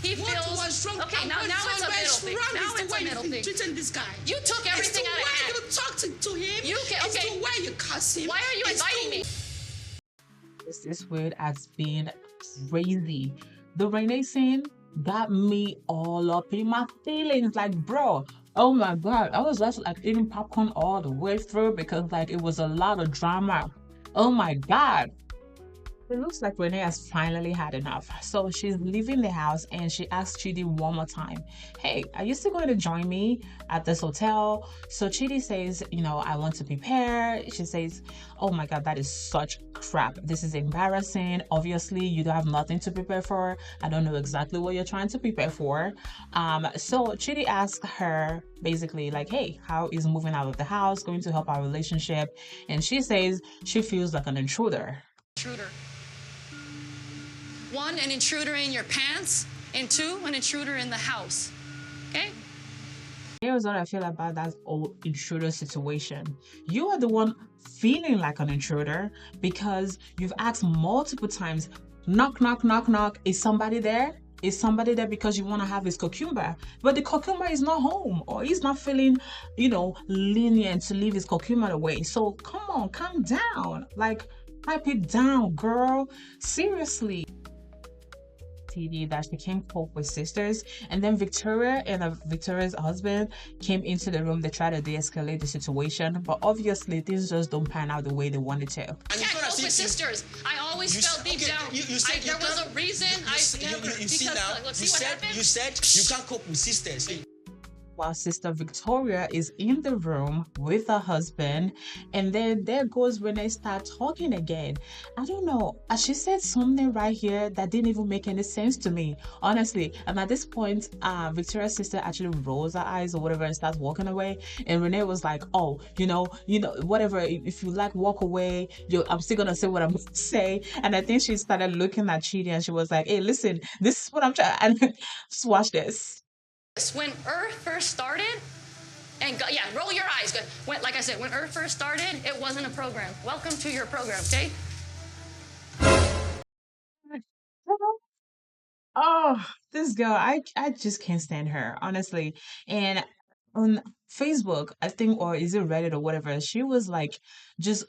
He What feels was wrong? okay. Now it's a middle thing. Now it's a middle thing. Treating this guy. You took everything out of hand. You talk to him. You can, okay. It's the way you cuss him. Why are you inviting me? This word has been crazy. The Rayne scene got me all up in my feelings. Like, bro, oh my god, I was just like eating popcorn all the way through because like it was a lot of drama. Oh my god. It looks like Rayne has finally had enough. So she's leaving the house and she asks Chidi one more time, hey, are you still going to join me at this hotel? So Chidi says, you know, I want to prepare. She says, oh my God, that is such crap. This is embarrassing. Obviously, you don't have nothing to prepare for. I don't know exactly what you're trying to prepare for. So Chidi asks her basically like, hey, how is moving out of the house going to help our relationship? And she says she feels like an intruder. Intruder. One, an intruder in your pants, and two, an intruder in the house. Okay? Here's what I feel about that whole intruder situation. You are the one feeling like an intruder because you've asked multiple times, knock, knock, knock, knock, is somebody there? Is somebody there because you want to have his cucumber? But the cucumber is not home or he's not feeling, you know, lenient to leave his cucumber away. So come on, calm down. Like, pipe it down, girl. Seriously. That she came cope with sisters, and then Victoria and Victoria's husband came into the room. They tried to de-escalate the situation, but obviously things just don't pan out the way they wanted to. I can't cope with sisters. I always felt deep down. There was a reason. You see now. You said you can't cope with sisters. While Sister Victoria is in the room with her husband, and then there goes when they start talking again. I don't know, she said something right here that didn't even make any sense to me, honestly. And at this point, Victoria's sister actually rolls her eyes or whatever and starts walking away, and Rayne was like, oh, you know, whatever, if you like, walk away, I'm still gonna say what I'm gonna say. And I think she started looking at Chidi and she was like, hey, listen, this is what I'm trying, and just watch this. When Earth first started, and yeah, roll your eyes. Good. Like I said, when Earth first started, it wasn't a program. Welcome to your program, okay? Oh, this girl, I just can't stand her, honestly. And on Facebook, I think, or is it Reddit or whatever, she was like just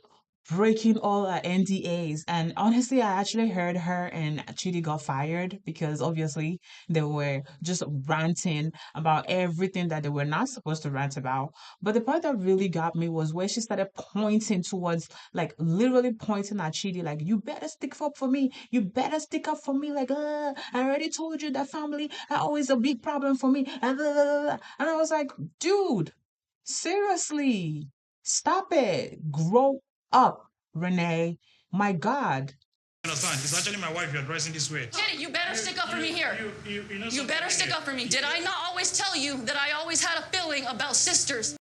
breaking all her NDAs. And honestly, I actually heard her and Chidi got fired because obviously they were just ranting about everything that they were not supposed to rant about. But the part that really got me was where she started pointing towards, like literally pointing at Chidi, like, you better stick up for me. You better stick up for me. Like, I already told you that family are always a big problem for me. And I was like, dude, seriously, stop it. Grow up, Rayne. My God. Understand? It's actually my wife you're addressing this way. Chidi, you better stick up for me here. You better stick up for me. Did I not always tell you that I always had a feeling about sisters?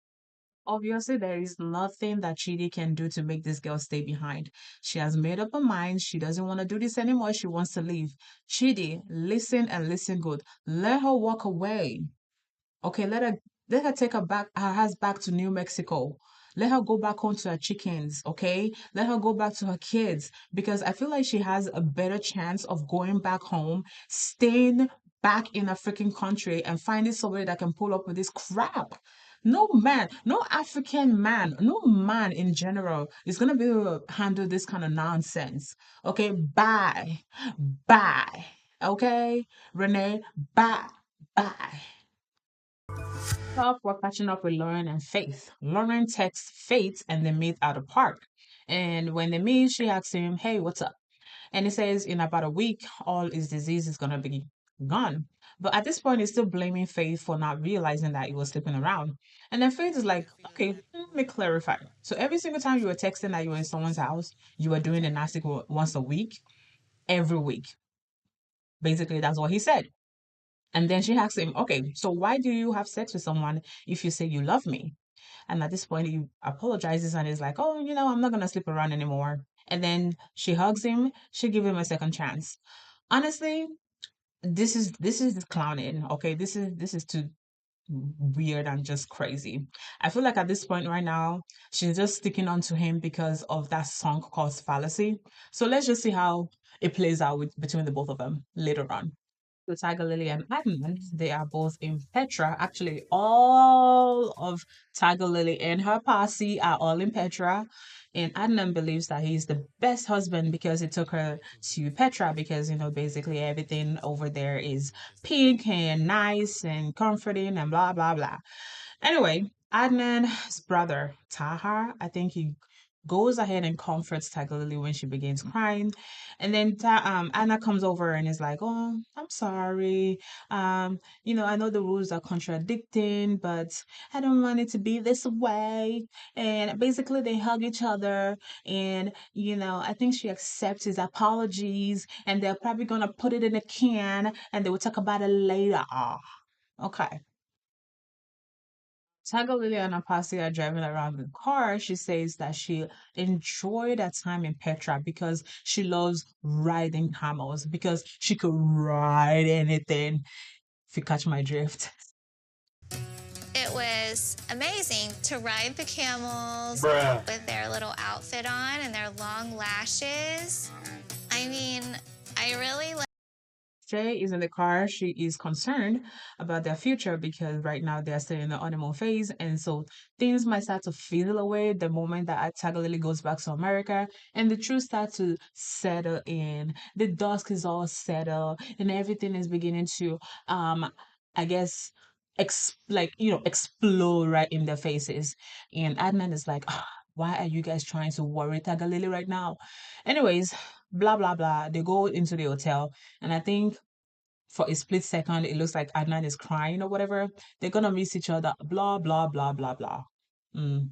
Obviously, there is nothing that Chidi can do to make this girl stay behind. She has made up her mind. She doesn't want to do this anymore. She wants to leave. Chidi, listen and listen good. Let her walk away. Okay, let her take her house back to New Mexico. Let her go back home to her chickens, okay? Let her go back to her kids because I feel like she has a better chance of going back home, staying back in a freaking country and finding somebody that can pull up with this crap. No man, no African man, no man in general is gonna be able to handle this kind of nonsense. Okay, bye. Bye. Okay, Rayne, bye. Bye. We're catching up with Loren and Faith. Loren texts Faith and they meet at a park. And when they meet, she asks him, hey, what's up? And he says, in about a week, all his disease is going to be gone. But at this point, he's still blaming Faith for not realizing that he was sleeping around. And then Faith is like, okay, let me clarify. So every single time you were texting that you were in someone's house, you were doing the nasty once a week, every week. Basically, that's what he said. And then she asks him, okay, so why do you have sex with someone if you say you love me? And at this point, he apologizes and is like, oh, I'm not going to sleep around anymore. And then she hugs him. She gives him a second chance. Honestly, this is clowning. Okay, this is too weird and just crazy. I feel like at this point right now, she's just sticking on to him because of that song called Fallacy. So let's just see how it plays out between the both of them later on. So Tigerlily and Adnan, they are both in Petra. Actually, all of Tigerlily and her posse are all in Petra. And Adnan believes that he's the best husband because he took her to Petra because, basically everything over there is pink and nice and comforting and blah, blah, blah. Anyway, Adnan's brother, Tahar, I think he goes ahead and comforts Tigerlily when she begins crying. And then Anna comes over and is like, "Oh, I'm sorry. I know the rules are contradicting, but I don't want it to be this way." And basically they hug each other and I think she accepts his apologies and they're probably gonna put it in a can and they will talk about it later. Okay. Tiger Lily and Apasi are driving around the car. She says that she enjoyed that time in Petra because she loves riding camels because she could ride anything. If you catch my drift. It was amazing to ride the camels with their little outfit on and their long lashes. I mean, I really like. Jay is in the car. She is concerned about their future because right now they're still in the honeymoon phase. And so things might start to fizzle away the moment that Tagalili goes back to America and the truth starts to settle in. The dusk is all settled and everything is beginning to, I guess, explode right in their faces. And Adnan is like, "Ah, why are you guys trying to worry Tagalili right now?" Anyways, blah, blah, blah. They go into the hotel. And I think for a split second, it looks like Adnan is crying or whatever. They're gonna miss each other. Blah blah blah blah blah. Mm.